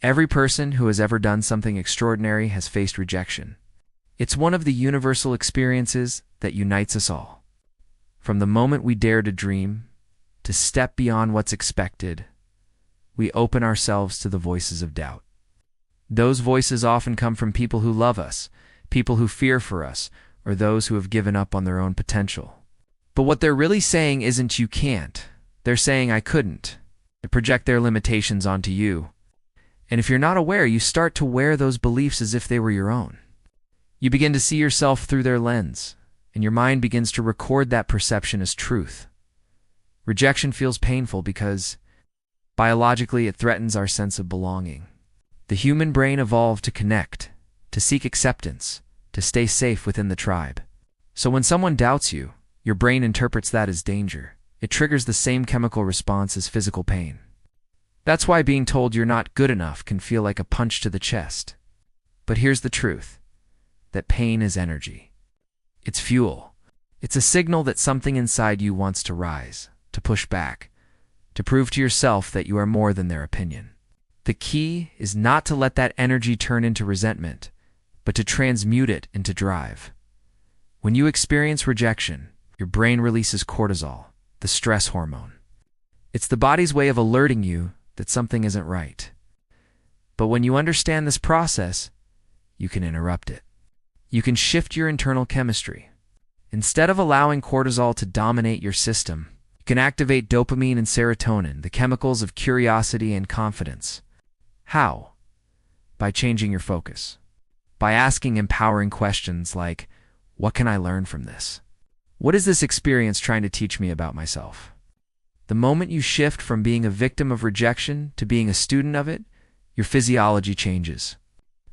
Every person who has ever done something extraordinary has faced rejection. It's one of the universal experiences that unites us all. From the moment we dare to dream, to step beyond what's expected, we open ourselves to the voices of doubt. Those voices often come from people who love us, people who fear for us, or those who have given up on their own potential. But what they're really saying isn't "you can't." They're saying "I couldn't." They project their limitations onto you. And if you're not aware, you start to wear those beliefs as if they were your own. You begin to see yourself through their lens, and your mind begins to record that perception as truth. Rejection feels painful because, biologically, it threatens our sense of belonging. The human brain evolved to connect, to seek acceptance, to stay safe within the tribe. So when someone doubts you, your brain interprets that as danger. It triggers the same chemical response as physical pain. That's why being told you're not good enough can feel like a punch to the chest. But here's the truth, that pain is energy. It's fuel. It's a signal that something inside you wants to rise, to push back, to prove to yourself that you are more than their opinion. The key is not to let that energy turn into resentment, but to transmute it into drive. When you experience rejection, your brain releases cortisol, the stress hormone. It's the body's way of alerting you that something isn't right. But when you understand this process, you can interrupt it. You can shift your internal chemistry. Instead of allowing cortisol to dominate your system, you can activate dopamine and serotonin, the chemicals of curiosity and confidence. How? By changing your focus. By asking empowering questions like, what can I learn from this? What is this experience trying to teach me about myself? The moment you shift from being a victim of rejection to being a student of it, your physiology changes.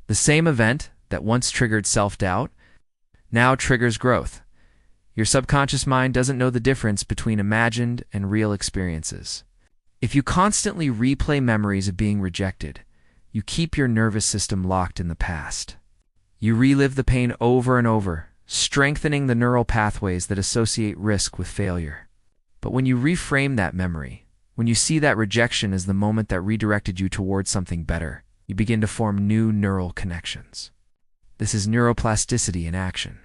The same event that once triggered self-doubt now triggers growth. Your subconscious mind doesn't know the difference between imagined and real experiences. If you constantly replay memories of being rejected, you keep your nervous system locked in the past. You relive the pain over and over, strengthening the neural pathways that associate risk with failure. But when you reframe that memory, when you see that rejection as the moment that redirected you towards something better, you begin to form new neural connections. This is neuroplasticity in action.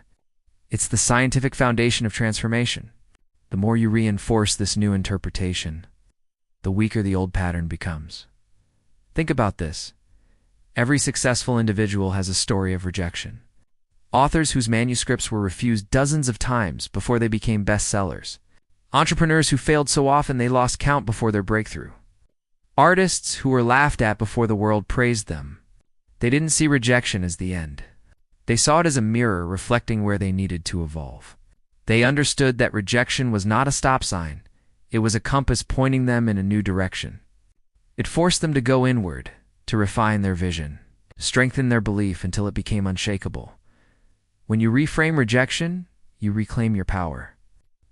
It's the scientific foundation of transformation. The more you reinforce this new interpretation, the weaker the old pattern becomes. Think about this. Every successful individual has a story of rejection. Authors whose manuscripts were refused dozens of times before they became bestsellers. Entrepreneurs who failed so often they lost count before their breakthrough. Artists who were laughed at before the world praised them. They didn't see rejection as the end. They saw it as a mirror reflecting where they needed to evolve. They understood that rejection was not a stop sign. It was a compass pointing them in a new direction. It forced them to go inward, to refine their vision, strengthen their belief until it became unshakable. When you reframe rejection, you reclaim your power.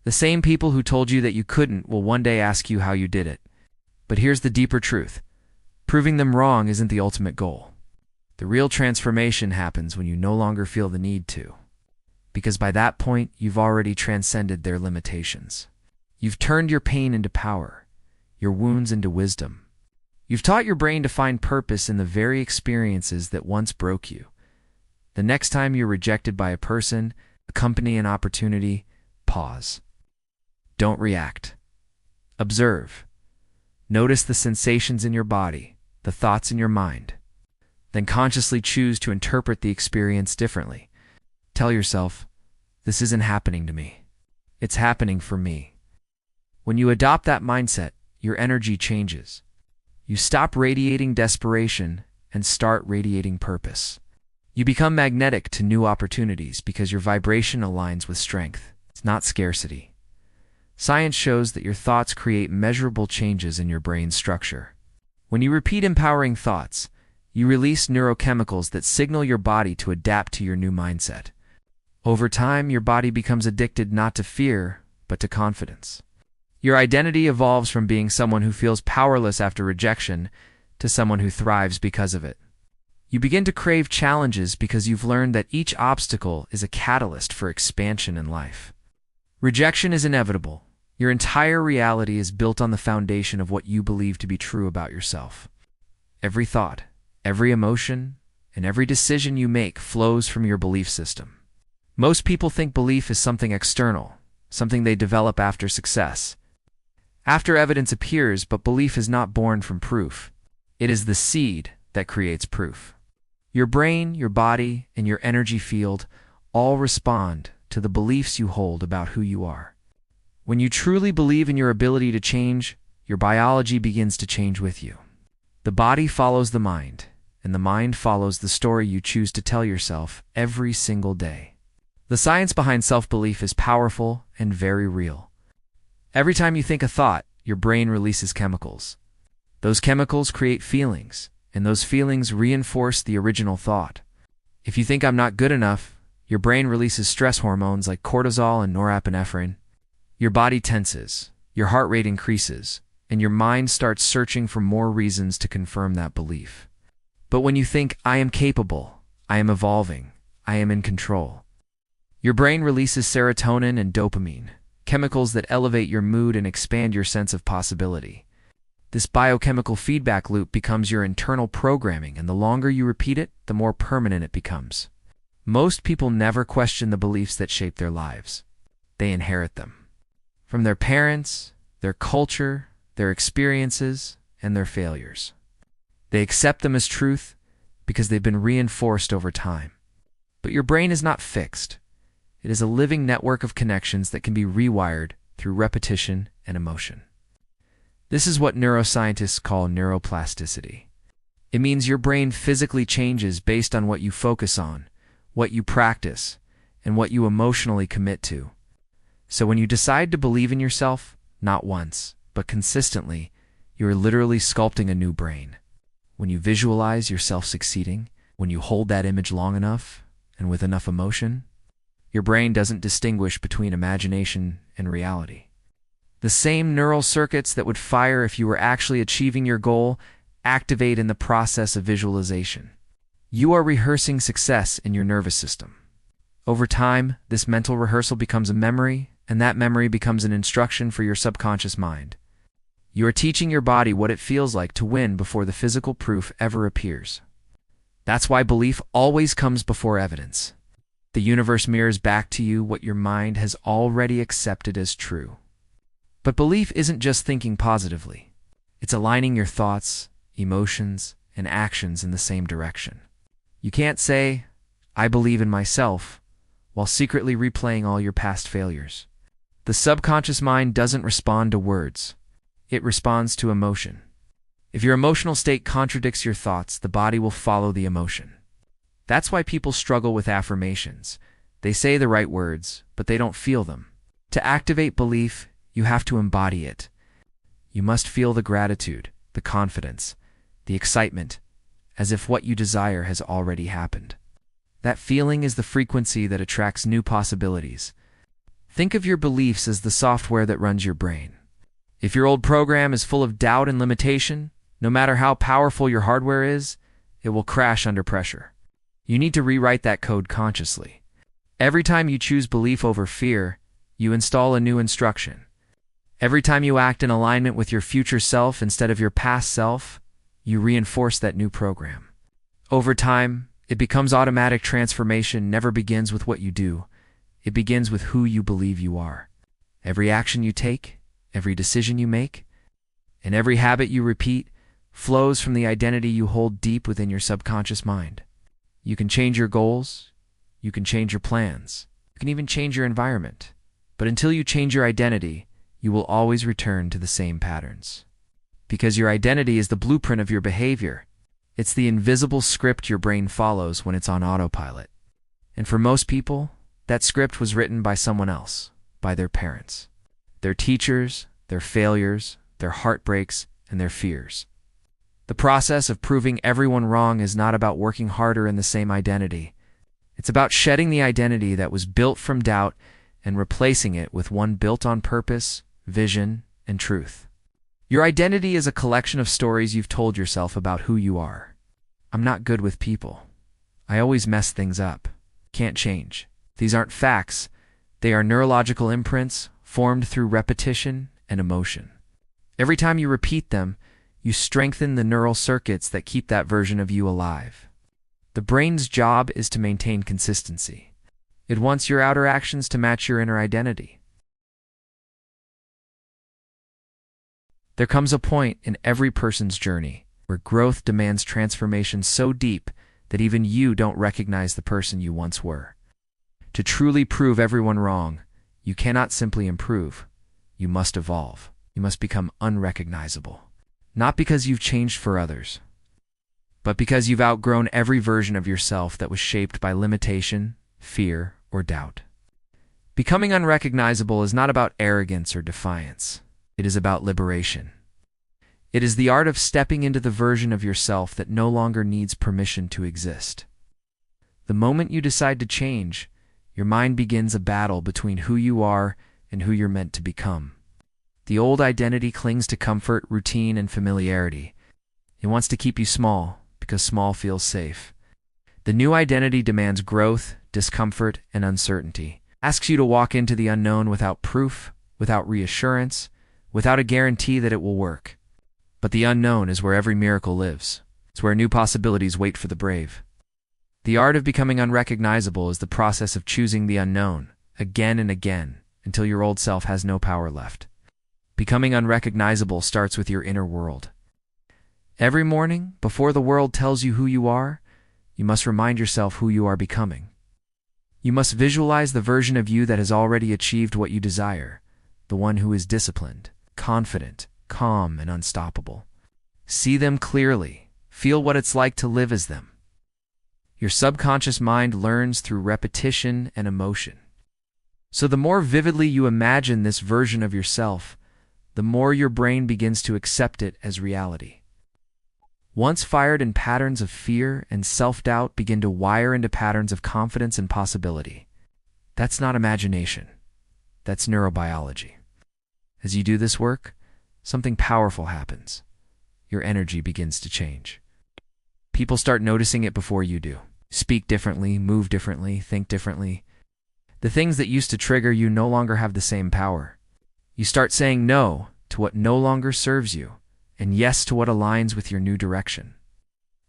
The same people who told you that you couldn't will one day ask you how you did it. But here's the deeper truth. Proving them wrong isn't the ultimate goal. The real transformation happens when you no longer feel the need to. Because by that point, you've already transcended their limitations. You've turned your pain into power, your wounds into wisdom. You've taught your brain to find purpose in the very experiences that once broke you. The next time you're rejected by a person, a company, an opportunity, pause. Don't react. Observe. Notice the sensations in your body, the thoughts in your mind. Then consciously choose to interpret the experience differently. Tell yourself, this isn't happening to me. It's happening for me. When you adopt that mindset, your energy changes. You stop radiating desperation and start radiating purpose. You become magnetic to new opportunities because your vibration aligns with strength. It's not scarcity. Science shows that your thoughts create measurable changes in your brain's structure. When you repeat empowering thoughts, you release neurochemicals that signal your body to adapt to your new mindset. Over time, your body becomes addicted not to fear, but to confidence. Your identity evolves from being someone who feels powerless after rejection to someone who thrives because of it. You begin to crave challenges because you've learned that each obstacle is a catalyst for expansion in life. Rejection is inevitable. Your entire reality is built on the foundation of what you believe to be true about yourself. Every thought, Every emotion and every decision you make flows from your belief system. Most people think belief is something external, something they develop after success, after evidence appears, but belief is not born from proof. It is the seed that creates proof. Your brain, your body, and your energy field all respond to the beliefs you hold about who you are. When you truly believe in your ability to change, your biology begins to change with you. The body follows the mind, and the mind follows the story you choose to tell yourself every single day. The science behind self-belief is powerful and very real. Every time you think a thought, your brain releases chemicals. Those chemicals create feelings, and those feelings reinforce the original thought. If you think I'm not good enough, your brain releases stress hormones like cortisol and norepinephrine. Your body tenses, your heart rate increases, and your mind starts searching for more reasons to confirm that belief. But when you think, I am capable, I am evolving, I am in control, your brain releases serotonin and dopamine, chemicals that elevate your mood and expand your sense of possibility. This biochemical feedback loop becomes your internal programming, and the longer you repeat it, the more permanent it becomes. Most people never question the beliefs that shape their lives. They inherit them. From their parents, their culture, their experiences, and their failures. They accept them as truth because they've been reinforced over time. But your brain is not fixed. It is a living network of connections that can be rewired through repetition and emotion. This is what neuroscientists call neuroplasticity. It means your brain physically changes based on what you focus on, what you practice, and what you emotionally commit to. So when you decide to believe in yourself, not once, but consistently, you are literally sculpting a new brain. When you visualize yourself succeeding, when you hold that image long enough and with enough emotion, your brain doesn't distinguish between imagination and reality. The same neural circuits that would fire if you were actually achieving your goal activate in the process of visualization. You are rehearsing success in your nervous system. Over time, this mental rehearsal becomes a memory, and that memory becomes an instruction for your subconscious mind. You are teaching your body what it feels like to win before the physical proof ever appears. That's why belief always comes before evidence. The universe mirrors back to you what your mind has already accepted as true. But belief isn't just thinking positively. It's aligning your thoughts, emotions, and actions in the same direction. You can't say, I believe in myself, while secretly replaying all your past failures. The subconscious mind doesn't respond to words. It responds to emotion. If your emotional state contradicts your thoughts, the body will follow the emotion. That's why people struggle with affirmations. They say the right words, but they don't feel them. To activate belief, you have to embody it. You must feel the gratitude, the confidence, the excitement, as if what you desire has already happened. That feeling is the frequency that attracts new possibilities. Think of your beliefs as the software that runs your brain. If your old program is full of doubt and limitation, no matter how powerful your hardware is, it will crash under pressure. You need to rewrite that code consciously. Every time you choose belief over fear, you install a new instruction. Every time you act in alignment with your future self instead of your past self, you reinforce that new program. Over time, it becomes automatic. Transformation never begins with what you do. It begins with who you believe you are. Every action you take, every decision you make, and every habit you repeat flows from the identity you hold deep within your subconscious mind. You can change your goals, you can change your plans, you can even change your environment. But until you change your identity, you will always return to the same patterns. Because your identity is the blueprint of your behavior. It's the invisible script your brain follows when it's on autopilot. And for most people, that script was written by someone else, by their parents, their teachers, their failures, their heartbreaks, and their fears. The process of proving everyone wrong is not about working harder in the same identity. It's about shedding the identity that was built from doubt and replacing it with one built on purpose, vision, and truth. Your identity is a collection of stories you've told yourself about who you are. I'm not good with people. I always mess things up. Can't change. These aren't facts. They are neurological imprints formed through repetition and emotion. Every time you repeat them, You strengthen the neural circuits that keep that version of you alive. The brain's job is to maintain consistency. It wants your outer actions to match your inner identity. There comes a point in every person's journey where growth demands transformation so deep that even you don't recognize the person you once were. To truly prove everyone wrong, you cannot simply improve. You must evolve. You must become unrecognizable. Not because you've changed for others, but because you've outgrown every version of yourself that was shaped by limitation, fear, or doubt. Becoming unrecognizable is not about arrogance or defiance. It is about liberation. It is the art of stepping into the version of yourself that no longer needs permission to exist. The moment you decide to change, your mind begins a battle between who you are and who you're meant to become. The old identity clings to comfort, routine, and familiarity. It wants to keep you small because small feels safe. The new identity demands growth, discomfort, and uncertainty. Asks you to walk into the unknown without proof, without reassurance, without a guarantee that it will work. But the unknown is where every miracle lives. It's where new possibilities wait for the brave. The art of becoming unrecognizable is the process of choosing the unknown, again and again, until your old self has no power left. Becoming unrecognizable starts with your inner world. Every morning, before the world tells you who you are, you must remind yourself who you are becoming. You must visualize the version of you that has already achieved what you desire, the one who is disciplined, confident, calm, and unstoppable. See them clearly. Feel what it's like to live as them. Your subconscious mind learns through repetition and emotion. So the more vividly you imagine this version of yourself, the more your brain begins to accept it as reality. Once fired in patterns of fear and self-doubt begin to wire into patterns of confidence and possibility. That's not imagination. That's neurobiology. As you do this work, something powerful happens. Your energy begins to change. People start noticing it before you do. Speak differently, move differently, think differently. The things that used to trigger you no longer have the same power. You start saying no to what no longer serves you, and yes to what aligns with your new direction.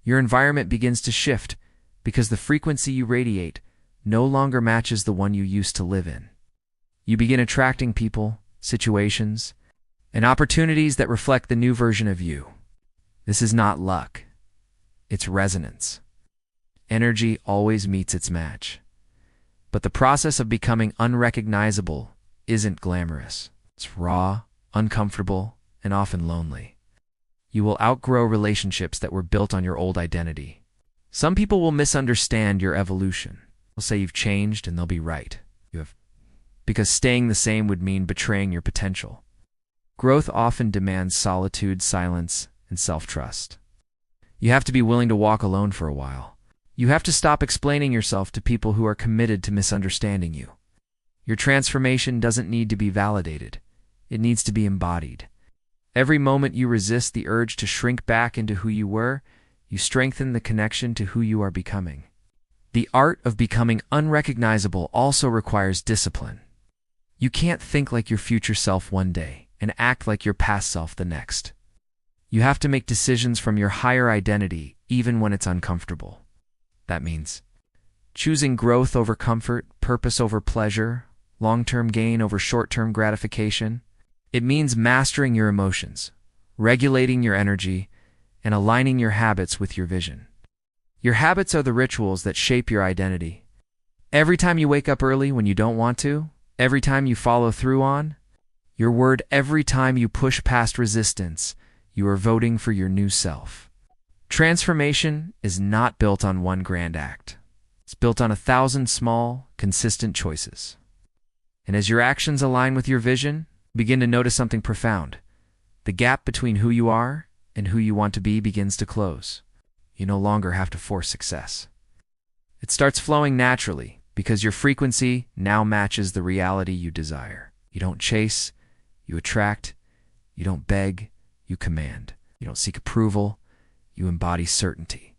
Your environment begins to shift because the frequency you radiate no longer matches the one you used to live in. You begin attracting people, situations, and opportunities that reflect the new version of you. This is not luck. It's resonance. Energy always meets its match. But the process of becoming unrecognizable isn't glamorous. It's raw, uncomfortable, and often lonely. You will outgrow relationships that were built on your old identity. Some people will misunderstand your evolution. They'll say you've changed and they'll be right. Because staying the same would mean betraying your potential. Growth often demands solitude, silence, and self-trust. You have to be willing to walk alone for a while. You have to stop explaining yourself to people who are committed to misunderstanding you. Your transformation doesn't need to be validated. It needs to be embodied. Every moment you resist the urge to shrink back into who you were, you strengthen the connection to who you are becoming. The art of becoming unrecognizable also requires discipline. You can't think like your future self one day and act like your past self the next. You have to make decisions from your higher identity, even when it's uncomfortable. That means choosing growth over comfort, purpose over pleasure, long-term gain over short-term gratification. It means mastering your emotions, regulating your energy, and aligning your habits with your vision. Your habits are the rituals that shape your identity. Every time you wake up early when you don't want to, every time you follow through on your word, every time you push past resistance, you are voting for your new self. Transformation is not built on one grand act. It's built on 1,000 small, consistent choices. And as your actions align with your vision, begin to notice something profound. The gap between who you are and who you want to be begins to close. You no longer have to force success. It starts flowing naturally because your frequency now matches the reality you desire. You don't chase, you attract. You don't beg, you command. You don't seek approval, you embody certainty.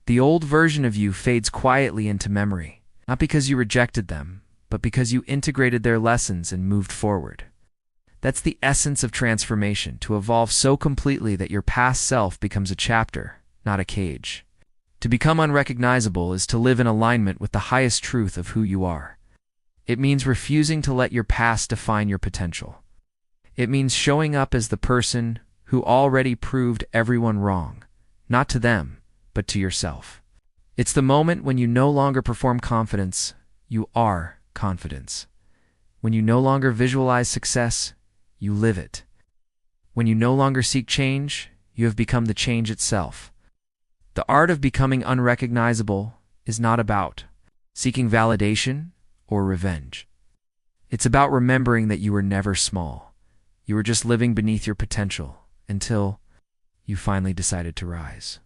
The old version of you fades quietly into memory, not because you rejected them, but because you integrated their lessons and moved forward. That's the essence of transformation, to evolve so completely that your past self becomes a chapter, not a cage. To become unrecognizable is to live in alignment with the highest truth of who you are. It means refusing to let your past define your potential. It means showing up as the person who already proved everyone wrong, not to them, but to yourself. It's the moment when you no longer perform confidence, you are confidence. When you no longer visualize success, you live it. When you no longer seek change, you have become the change itself. The art of becoming unrecognizable is not about seeking validation or revenge. It's about remembering that you were never small. You were just living beneath your potential until you finally decided to rise.